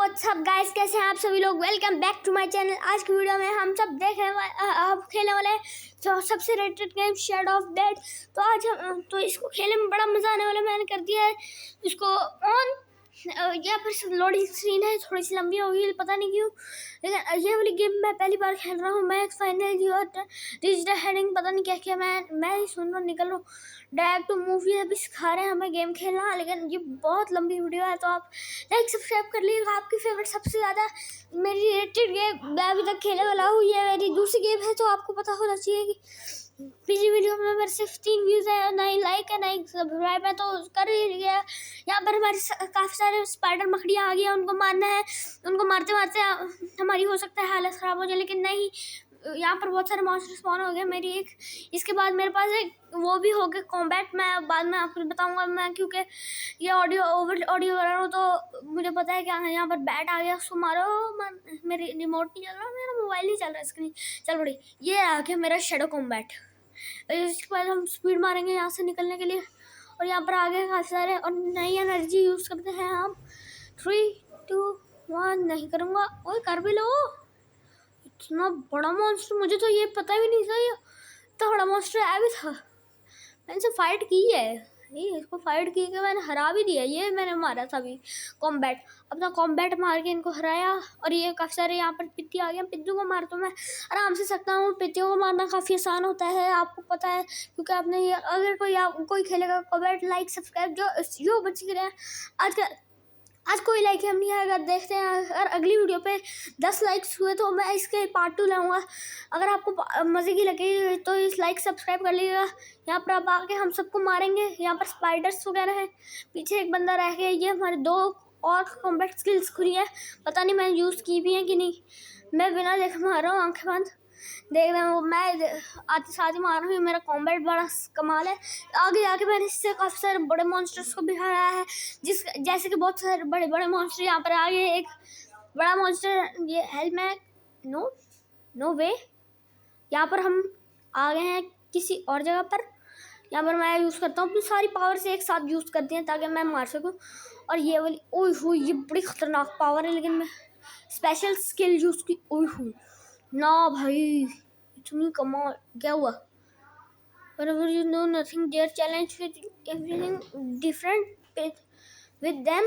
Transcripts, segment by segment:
WhatsApp guys, कैसे हैं आप सभी लोग। Welcome back to my channel. आज की वीडियो में हम सब अब खेलने वाले हैं जो सबसे rated game shadow of dead. तो आज हम तो इसको खेलने में बड़ा मज़ा आने वाला। मैंने कर दिया है इसको ऑन। यहाँ पर लोडिंग स्क्रीन है, थोड़ी सी लंबी होगी, पता नहीं क्यों, लेकिन ये वाली गेम मैं पहली बार खेल रहा हूँ। मैं फाइनली रीच द हेडिंग, पता नहीं क्या क्या मैं ही सुन रहा हूँ, निकल रहा हूँ डायरेक्ट टू मूवी। अभी सिखा रहे हैं हमें गेम खेलना, लेकिन ये बहुत लंबी वीडियो है, तो आप लाइक सब्सक्राइब कर लीजिएगा। आपकी फेवरेट सबसे ज़्यादा मेरी रेटेड गेम मैं अभी तक खेलने वाला हूँ, ये मेरी दूसरी गेम है, तो आपको पता होना चाहिए कि पिछली वीडियो में मेरे सिर्फ 3 व्यूज़ है, ना ही लाइक है ना ही सब्सक्राइब है, तो कर ही लिया। यहाँ पर हमारे काफ़ी सारे स्पाइडर मकड़ियाँ आ गई हैं, उनको मारना है। उनको मारते मारते हमारी हो सकता है हालत ख़राब हो जाए, लेकिन नहीं, यहाँ पर बहुत सारे मॉन्स्टर स्पॉन हो गए। मेरी एक इसके बाद मेरे पास एक वो भी हो गया कॉम्बैट। मैं बाद में आपको बताऊंगा, मैं क्योंकि ये ऑडियो कर रहा हूँ, तो मुझे पता है कि यहाँ पर बैट आ गया, उसको मारो। मेरी रिमोट नहीं चल रहा, मेरा मोबाइल नहीं चल रहा, स्क्रीन चल बड़ी। ये आ गया मेरा शैडो कॉम्बैट। इसके बाद हम स्पीड मारेंगे यहाँ से निकलने के लिए, और यहाँ पर आगे काफ़ी सारे और नई एनर्जी यूज़ करते हैं हम। 3, 2, 1 नहीं करूँगा। ओए कर भी लो, इतना बड़ा मॉन्स्टर, मुझे तो ये पता भी नहीं था ये इतना बड़ा मॉन्स्टर आया भी था। मैंने इसे फाइट की है, ये इसको फाइट की के मैंने हरा भी दिया। ये मैंने मारा था अभी कॉम्बैट, अपना कॉम्बैट मार के इनको हराया। और ये काफ़ी सारे यहाँ पर पित्ती आ गए, पित्तू को मार तो मैं आराम से सकता हूँ। पित्तियों को मारना काफ़ी आसान होता है, आपको पता है, क्योंकि आपने ये अगर कोई खेलेगा कॉम्बैट, लाइक सब्सक्राइब जो बच्चे करें आज कोई लाइक हम नहीं आएगा। देखते हैं, अगर अगली वीडियो पे 10 लाइक्स हुए तो मैं इसके पार्ट 2 लाऊंगा। अगर आपको मज़े की लगे तो इस लाइक सब्सक्राइब कर लीजिएगा। यहाँ पर अब आके हम सबको मारेंगे। यहाँ पर स्पाइडर्स वगैरह हैं, पीछे एक बंदा रह गया। ये हमारे 2 और कॉम्बैट स्किल्स खुली है, पता नहीं मैंने यूज़ की भी है कि नहीं। मैं बिना देखे मार रहा हूँ, आँखें बंद देख रहे हो। मैं आते साथ ही मार रहा हूँ, मेरा कॉम्बैट बड़ा कमाल है। आगे जाके मैंने इससे काफ़ी सारे बड़े मॉन्स्टर्स को भी हराया है, जैसे कि बहुत सारे बड़े बड़े मॉन्स्टर। यहाँ पर आगे एक बड़ा मॉन्स्टर, ये हेलमैक, नो वे। यहाँ पर हम आ गए हैं किसी और जगह पर। यहाँ पर मैं यूज़ करता हूँ अपनी सारी पावर से एक साथ यूज़ करती हैं ताकि मैं मार सकूँ। और ये वाली ओह हो, ये बड़ी ख़तरनाक पावर है, लेकिन मैं स्पेशल स्किल यूज़ की। ओह हो ना भाई, इतनी कमाल क्या हुआ। Whenever you know nothing, their challenge with everything different with them।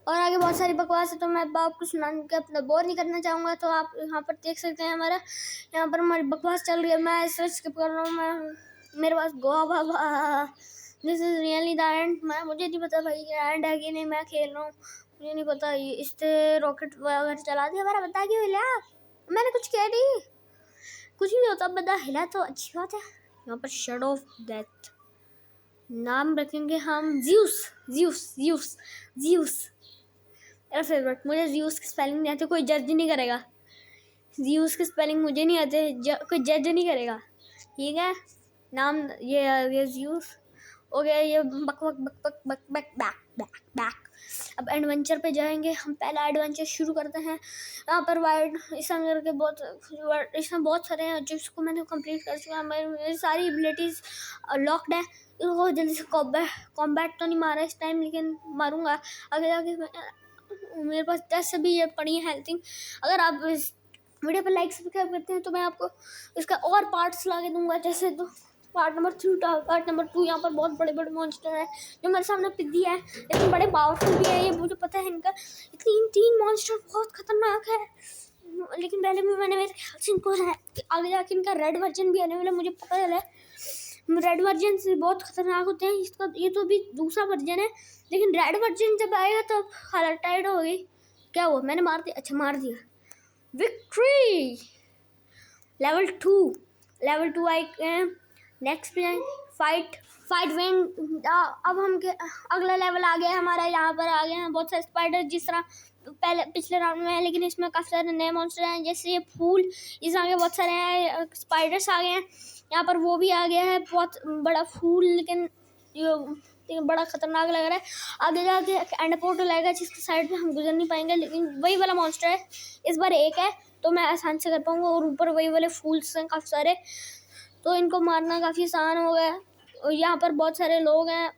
और आगे बहुत सारी बकवास है, तो मैं आपको सुना के अपना बोर नहीं करना चाहूँगा। तो आप यहाँ पर देख सकते हैं यहाँ पर हमारी बकवास चल रही है। मैं इसे स्किप कर रहा हूँ। मेरे पास गोवा बाबा, this is really the end. मुझे नहीं पता भाई एंड है कि नहीं, मैं खेल रहा हूँ, मुझे नहीं पता। इससे रॉकेट वगैरह चला दिया, मेरा बता क्यों हिला, मैंने कुछ किया नहीं, कुछ नहीं होता, बंदा हिला तो अच्छी बात है। यहाँ पर शैडो ऑफ डेथ नाम रखेंगे हम, ज़्यूस मेरा फेवरेट। मुझे ज़्यूस की स्पेलिंग नहीं आती, कोई जज नहीं करेगा। ज़्यूस की स्पेलिंग मुझे नहीं आते, कोई जज नहीं करेगा, ठीक है। नाम ये ज़्यूस हो गया। ये बक बक बक बक बक बक बैक बैक बैक। अब एडवेंचर पे जाएंगे हम, पहला एडवेंचर शुरू करते हैं। यहाँ पर वाइड इसमें करके इसमें बहुत सारे हैं जिसको मैंने कंप्लीट कर चुका है। मेरी सारी एबिलिटीज़ लॉक्ड है। इनको जल्दी से कॉम्बैट तो नहीं मारा इस टाइम, लेकिन मारूंगा आगे जाके। मेरे पास 10 भी ये पड़ी है हेल्थिंग। अगर आप इस वीडियो पर लाइक सब्सक्राइब करते हैं तो मैं आपको इसका और पार्ट्स ला के दूँगा, जैसे तो पार्ट नंबर 3, पार्ट नंबर 2। यहाँ पर बहुत बड़े बड़े मॉन्स्टर हैं जो मेरे सामने पिद्दी है, लेकिन बड़े पावरफुल भी है, ये मुझे पता है। इनका 3 मॉन्स्टर बहुत खतरनाक है, लेकिन पहले भी मैंने मेरे ख्याल से इनको आगे जाके इनका रेड वर्जन भी आने वाला, मुझे पता चला है। रेड वर्जन से बहुत खतरनाक होते हैं। इसका ये तो भी दूसरा वर्जन है, लेकिन रेड वर्जन जब आएगा तब हालत टाइट हो गई। क्या हुआ, मैंने मार दिया, अच्छा मार दिया, विक्ट्री। लेवल 2 आए। Next fight win. अब हम अगला लेवल आ गया हमारा। यहाँ पर आ गए हैं बहुत सारे स्पाइडर, जिस तरह पिछले राउंड में है, लेकिन इसमें काफ़ी सारे नए मॉन्स्टर हैं, जैसे ये फूल। इस आगे बहुत सारे हैं स्पाइडर्स आ गए हैं। यहाँ पर वो भी आ गया है, बहुत बड़ा फूल, लेकिन ये बड़ा खतरनाक लग रहा है। आगे जाके एंड पोर्टल आएगा जिसके साइड में हम गुजर नहीं पाएंगे, लेकिन वही वाला मॉन्स्टर है। इस बार एक है तो मैं आसान से कर पाऊँगा, और ऊपर वही वाले फूल्स हैं काफ़ी सारे, तो इनको मारना काफ़ी आसान हो गया। और यहाँ पर बहुत सारे लोग हैं।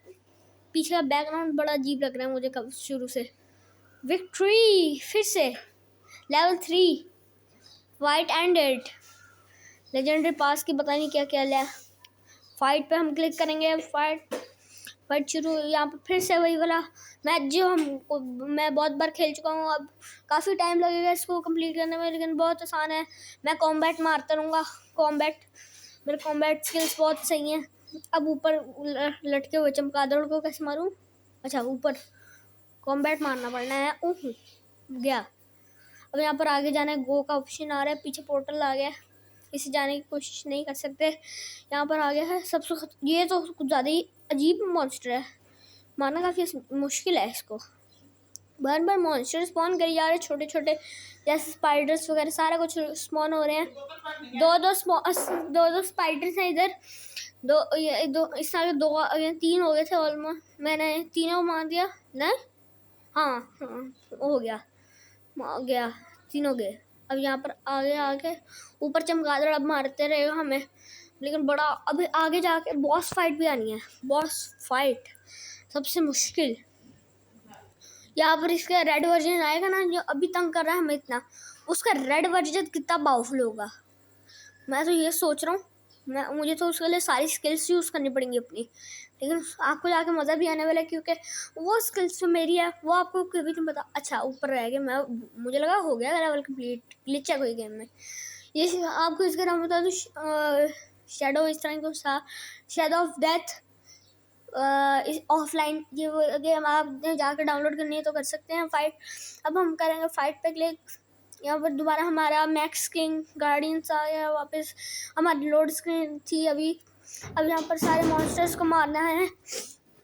पीछे का बैकग्राउंड बड़ा अजीब लग रहा है मुझे कब शुरू से। विक्ट्री फिर से लेवल 3 फाइट एंडेड। लेजेंडरी पास की पता नहीं क्या क्या लिया। फाइट पे हम क्लिक करेंगे। फाइट शुरू। यहाँ पर फिर से वही वाला मैच जो मैं बहुत बार खेल चुका हूँ। अब काफ़ी टाइम लगेगा इसको कंप्लीट करने में, लेकिन बहुत आसान है। मैं कॉम्बैट मारता रहूँगा। मेरे कॉम्बैट स्किल्स बहुत सही हैं। अब ऊपर लटके हुए चमगादड़ को कैसे मारूँ? अच्छा, ऊपर कॉम्बैट मारना पड़ना है। ओह गया। अब यहाँ पर आगे जाना है। गो का ऑप्शन आ रहा है। पीछे पोर्टल आ गया। इसे जाने की कोशिश नहीं कर सकते। यहाँ पर आ गया है ये तो कुछ ज़्यादा ही अजीब मॉन्स्टर है। मारना काफ़ी मुश्किल है इसको। बार बार मॉन्स्टर स्पॉन करी जा रहे हैं, छोटे छोटे जैसे स्पाइडर्स वगैरह सारा कुछ स्पॉन हो रहे हैं। दो स्पाइडर्स हैं इधर। दो इस तरह के 3 हो गए थे ऑलमोस्ट। मैंने तीनों मार दिया। नहीं हाँ हो गया 3 हो गए। अब यहाँ पर आगे ऊपर चमगादड़ अब मारते रहेगा हमें, लेकिन बड़ा अभी आगे जाके बॉस फाइट भी आनी है। बॉस फाइट सबसे मुश्किल। यहाँ पर इसका रेड वर्जन आएगा ना, जो अभी तंग कर रहा है हमें इतना, उसका रेड वर्जन कितना पावरफुल होगा। मैं तो ये सोच रहा हूँ। मुझे तो उसके लिए सारी स्किल्स यूज़ करनी पड़ेंगी अपनी, लेकिन आपको जाके मज़ा भी आने वाला है, क्योंकि वो स्किल्स जो मेरी है वो आपको कभी नहीं पता। अच्छा ऊपर रह गया। मुझे लगा हो गया लेवल कंप्लीट। ग्लिच है कोई गेम में। ये आपको इसका नाम बता दूँ, शैडो इस तरह को शैडो ऑफ डेथ ऑफलाइन। ये गेम आप जाकर डाउनलोड करनी है तो कर सकते हैं। फाइट अब हम करेंगे। फाइट पे क्लिक। यहाँ पर दोबारा हमारा मैक्स किंग गार्डियंस आ गया वापस। हमारी लोड स्क्रीन थी अभी। अब यहाँ पर सारे मॉन्स्टर्स को मारना है,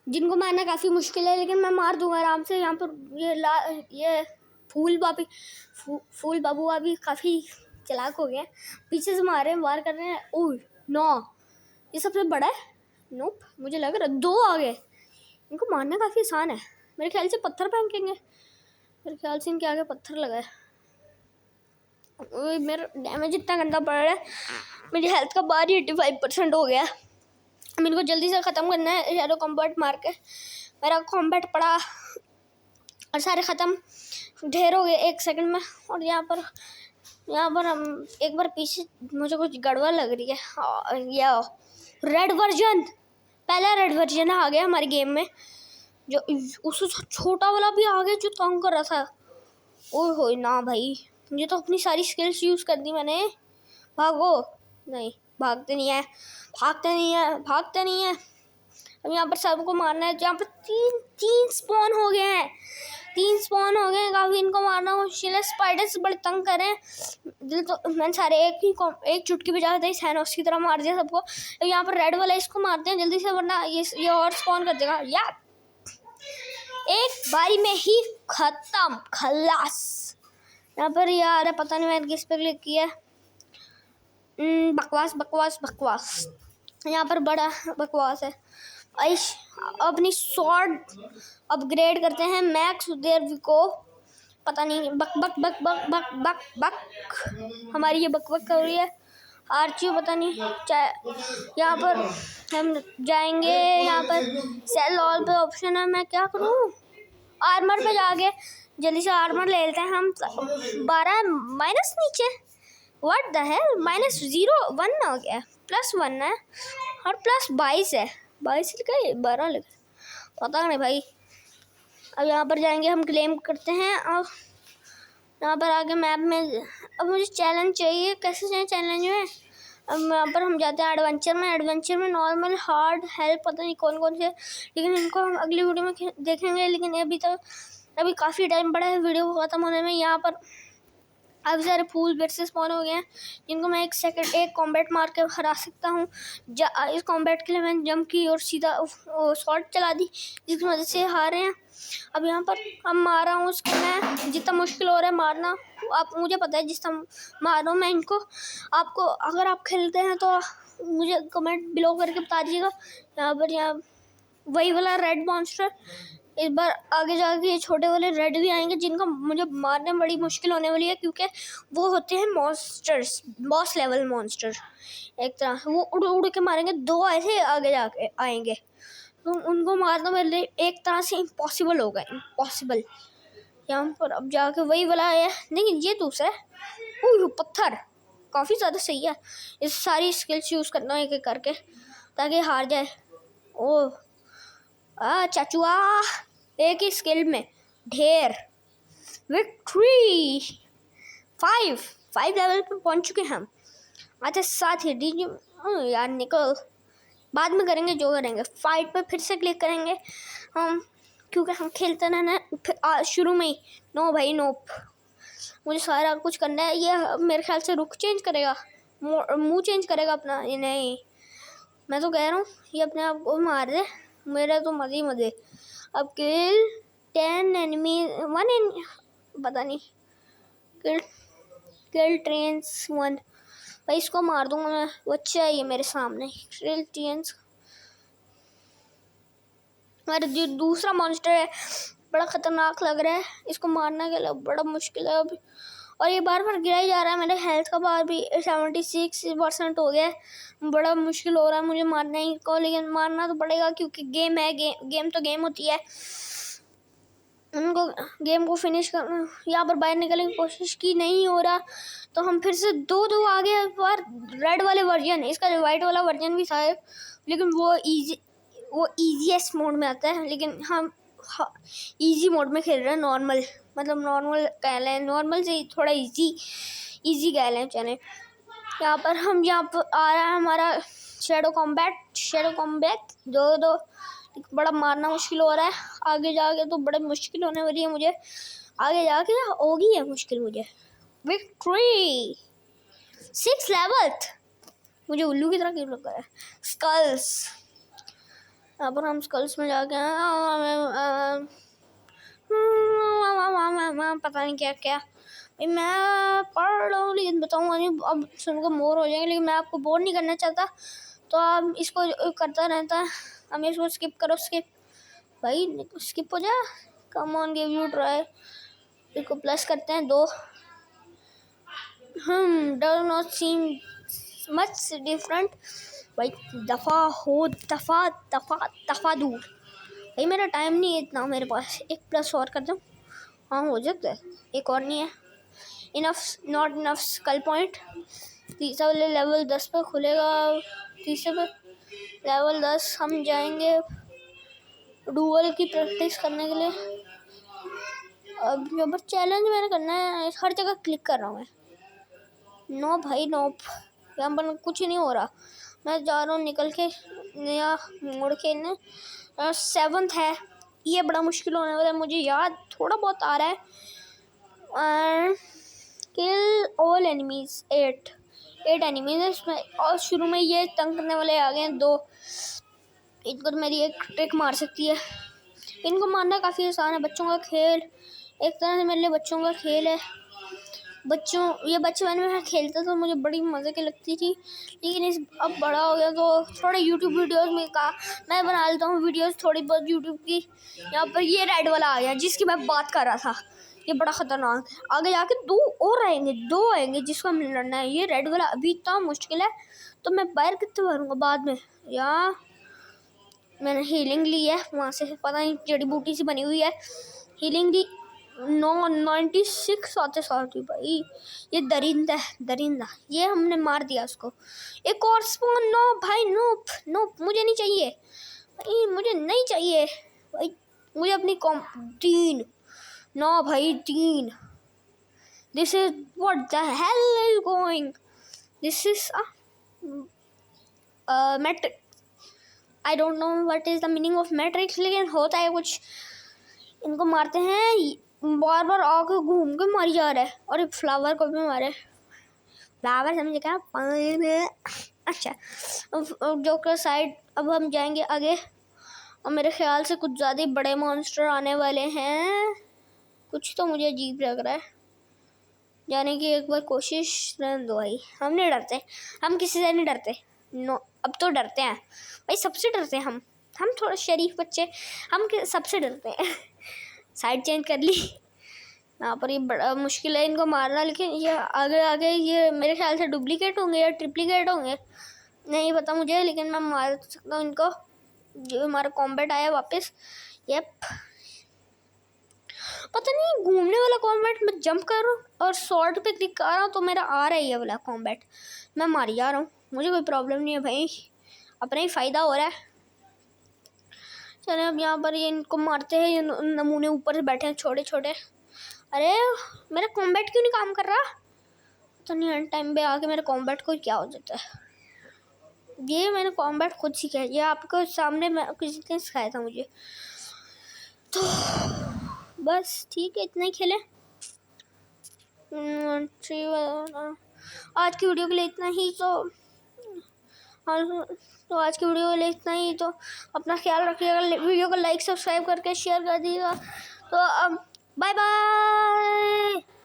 जिनको मारना काफ़ी मुश्किल है, लेकिन मैं मार दूंगा आराम से। यहाँ पर ये फूल बाबू अभी काफ़ी चालाक हो गए हैं। पीछे से वार कर रहे हैं। ओह नो, ये सबसे बड़ा है। नोप, मुझे लग रहा है 2 आ गए। इनको मारना काफ़ी आसान है। मेरे ख्याल से पत्थर फेंकेंगे। मेरे ख्याल से इनके आगे पत्थर लगा है। मेरा डैमेज इतना गंदा पड़ रहा है। मेरी हेल्थ का 85% हो गया। अब इनको जल्दी से ख़त्म करना है शैडो कॉम्बैट मार के। मेरा कॉम्बैट पड़ा और सारे ख़त्म ढेर हो गए 1 सेकंड में। और यहाँ पर हम एक बार पीछे, मुझे कुछ गड़बड़ लग रही है। या रेड वर्जन, पहला रेड वर्जन आ गया हमारे गेम में। जो उससे छोटा वाला भी आ गया जो तंग कर रहा था। ओह हो ना भाई, मुझे तो अपनी सारी स्किल्स यूज़ कर दी मैंने। भागो। नहीं भागते नहीं है। अब यहाँ पर सबको मारना है। यहाँ पर तीन स्पॉन हो गए हैं। 3 स्पॉन हो गए। काफ़ी इनको मारना मुश्किल है। स्पाइडर से बड़े तंग कर रहे हैं। तो मैंने सारे एक चुटकी बजाते ही सैनोस की तरह मार दिया सबको। अब यहाँ पर रेड वाला इसको मारते हैं जल्दी से, वरना ये और स्पॉन कर देगा। यार एक बारी में ही खत्म, खलास। यहाँ पर यार पता नहीं मैंने किस पे क्लिक किया। बकवास। यहाँ पर बड़ा बकवास है। अपनी स्वॉर्ड अपग्रेड करते हैं मैक्स देर को। पता नहीं बक हमारी ये बक कर रही है। आर्ची पता नहीं। यहाँ पर हम जाएंगे। यहाँ पर सेल ऑल पे ऑप्शन है। मैं क्या करूँ? आर्मर पे जाके जल्दी से आर्मर ले लेते हैं हम। 12 माइनस नीचे। व्हाट द हेल, -0 1 हो गया। +1 है और +22 है। 22 लिखा है 12 लिखा है, पता नहीं भाई। अब यहाँ पर जाएंगे हम, क्लेम करते हैं। और यहाँ पर आगे मैप में अब मुझे चैलेंज चाहिए। कैसे चाहिए चैलेंज में? अब यहाँ पर हम जाते हैं एडवेंचर में नॉर्मल, हार्ड, हेल्प, पता नहीं कौन से, लेकिन इनको हम अगली वीडियो में देखेंगे। लेकिन अभी काफ़ी टाइम पड़ा है वीडियो को ख़त्म होने में। यहाँ पर काफ़ी सारे फूल बेड से स्पॉन हो गए हैं, जिनको मैं एक कॉम्बैट मार के हरा सकता हूँ। इस कॉम्बैट के लिए मैंने जंप की और सीधा शॉट चला दी, जिसकी वजह से हारे हैं। अब यहाँ पर हम मार रहा हूँ उसको मैं, जितना मुश्किल हो रहा है मारना। आप मुझे पता है जितना मार रहा हूँ मैं इनको। आपको अगर आप खेलते हैं तो मुझे कमेंट बिलो करके बता दीजिएगा। यहाँ वही वाला रेड मॉन्स्टर, इस बार आगे जाके ये छोटे वाले रेड भी आएंगे, जिनको मुझे मारने में बड़ी मुश्किल होने वाली है, क्योंकि वो होते हैं मॉन्स्टर्स, बॉस लेवल मॉन्स्टर। एक तरह वो उड़ के मारेंगे। 2 ऐसे आगे जाके आएंगे, तो उनको मारना मेरे लिए एक तरह से इम्पॉसिबल होगा। इम्पॉसिबल। यहाँ पर अब जाके वही वाला है, लेकिन ये दूसरा है। ओह पत्थर काफ़ी ज़्यादा सही है। इस सारी स्किल्स यूज़ करना है एक एक करके ताकि हार जाए। ओह चाचुआ, एक ही स्किल में ढेर। विक्ट्री 5 लेवल पर पहुंच चुके हैं हम। अच्छा साथ ही यार निकल, बाद में करेंगे जो करेंगे। फाइट पर फिर से क्लिक करेंगे हम, क्योंकि हम खेलते रहना शुरू में ही। नो भाई नोप, मुझे सारा कुछ करना है। ये मेरे ख्याल से रुख चेंज करेगा, मुंह चेंज करेगा अपना। ये नहीं, मैं तो कह रहा हूँ ये अपने आप को मार दे, मेरा तो मजे ही मजे। अब किल 10 एनिमी 1 पता नहीं, किल ट्रेन्स 1 भाई, इसको मार दूंगा मैं। बच्चा है ये मेरे सामने। किल ट्रेन्स, मेरा जो दूसरा मॉन्स्टर है बड़ा खतरनाक लग रहा है, इसको मारने के लिए बड़ा मुश्किल है अभी। और ये बार बार गिरा ही जा रहा है। मेरे हेल्थ का बार भी 76% हो गया है। बड़ा मुश्किल हो रहा है मुझे मारने ही को, लेकिन मारना तो पड़ेगा क्योंकि गेम है। गेम तो गेम होती है, उनको गेम को फिनिश कर। यहाँ पर बाहर निकलने की कोशिश की, नहीं हो रहा, तो हम फिर से दो आगे। एक बार रेड वाले वर्जन, इसका जो वाइट वाला वर्जन भी था लेकिन वो ईजीएस्ट मोड में आता है, लेकिन हम इजी मोड में खेल रहे हैं। नॉर्मल मतलब नॉर्मल कह लें, नॉर्मल से थोड़ा इजी कह लें चले। यहाँ पर आ रहा है हमारा शैडो कॉम्बैट दो बड़ा मारना मुश्किल हो रहा है। आगे जाके तो बड़े मुश्किल होने वाली है मुझे, आगे जाके होगी है मुश्किल मुझे। विक्ट्री 6 लेवल, मुझे उल्लू की तरह क्यों लग रहा है। स्कल्स, यहाँ पर हम स्कल्स में जाके पता नहीं क्या क्या भाई, मैं पढ़ रहा हूँ लेकिन बताऊँगा नहीं, अब सुनकर बोर हो जाएंगे। लेकिन मैं आपको बोर नहीं करना चाहता, तो आप इसको करता रहता है। हम इसको स्किप करो, स्किप भाई, स्किप हो जा। Come on give you try, इसको प्लस करते हैं 2। Does not seem much different भाई। दफा दूर भाई, मेरा टाइम नहीं है इतना मेरे पास। एक प्लस और कर दूँ, हाँ हो जाता है। एक और नहीं है, नॉट इनफ स्कल पॉइंट। तीसरा वाले लेवल 10 पे खुलेगा, तीसरे पे लेवल 10 हम जाएंगे डुअल की प्रैक्टिस करने के लिए। अब यहाँ पर चैलेंज मैंने करना है, हर जगह क्लिक कर रहा हूँ मैं। नो भाई नोप, यहाँ पर कुछ नहीं हो रहा। मैं जा रहा हूँ निकल के नया मोड़ खेलने। 7th है, ये बड़ा मुश्किल होने वाला है, मुझे याद थोड़ा बहुत आ रहा है। किल ऑल एनिमीज 8 एनिमीज है इसमें, और शुरू में ये तंग करने वाले आ गए हैं 2। इनको तो मेरी एक ट्रिक मार सकती है। इनको मारना काफ़ी आसान है, बच्चों का खेल, एक तरह से मेरे लिए बच्चों का खेल है। ये बचपन में मैं खेलता था, मुझे बड़ी मज़े की लगती थी। लेकिन अब बड़ा हो गया तो थोड़े यूट्यूब वीडियोस में मैं बना लेता हूँ वीडियोस थोड़ी बहुत यूट्यूब की। यहाँ पर ये रेड वाला आ गया जिसकी मैं बात कर रहा था, ये बड़ा ख़तरनाक। आगे जाके 2 और आएंगे, 2 आएंगे जिसको हमें लड़ना है। ये रेड वाला अभी इतना मुश्किल है, तो मैं बाहर कितने भरूँगा बाद में। या मैंने हीलिंग ली है वहाँ से, पता नहीं जड़ी बूटी सी बनी हुई है, हीलिंग ली। 96 आते साथ ही भाई, ये दरिंदा ये हमने मार दिया उसको। एक और स्पॉन। नो भाई नोप, मुझे नहीं चाहिए भाई, मुझे नहीं चाहिए भाई, मुझे अपनी 3। नो भाई 3, this is what the hell is going, this is matrix. I don't know what is the meaning of matrix, लेकिन होता है कुछ। इनको मारते हैं, बार बार आके घूम के मारी जा रहा है। और फ्लावर को भी मारे, फ्लावर समझे क्या? अच्छा, जोकर साइड। अब हम जाएंगे आगे, और मेरे ख्याल से कुछ ज़्यादा ही बड़े मॉन्स्टर आने वाले हैं। कुछ तो मुझे अजीब लग रहा है, जाने की एक बार कोशिश रहने दो भाई। हम नहीं डरते, हम किसी से नहीं डरते। नो, अब तो डरते हैं भाई, सबसे डरते हैं हम थोड़ा शरीफ बच्चे, हम सबसे डरते हैं। साइड चेंज कर ली। यहाँ पर ये बड़ा मुश्किल है इनको मारना, लेकिन ये आगे ये मेरे ख्याल से डुप्लीकेट होंगे या ट्रिप्लीकेट होंगे, नहीं पता मुझे, लेकिन मैं मार सकता हूँ इनको। जो हमारा कॉम्बैट आया वापस, येप। पता नहीं घूमने वाला कॉम्बैट में जंप कर रहा हूँ और शॉर्ट पे क्लिक कर रहा हूँ तो मेरा आ रहा है ये वाला कॉम्बैट, मैं मार जा रहा हूँ, मुझे कोई प्रॉब्लम नहीं है भाई, अपना ही फ़ायदा हो रहा है। चले अब यहाँ पर ये इनको मारते हैं, ये नमूने ऊपर से बैठे हैं छोटे छोटे। अरे मेरा कॉम्बैट क्यों नहीं काम कर रहा, तो नहीं एंड टाइम पे आके मेरे कॉम्बैट को क्या हो जाता है। ये मैंने कॉम्बैट खुद सीखा है, ये आपको सामने मैं किसी ने सिखाया था मुझे। तो बस ठीक है, इतना ही खेले। आज की वीडियो के लिए इतना ही। तो आज की वीडियो के लिए इतना ही। तो अपना ख्याल रखिएगा, वीडियो को लाइक सब्सक्राइब करके शेयर कर दीजिएगा। तो अब बाय बाय।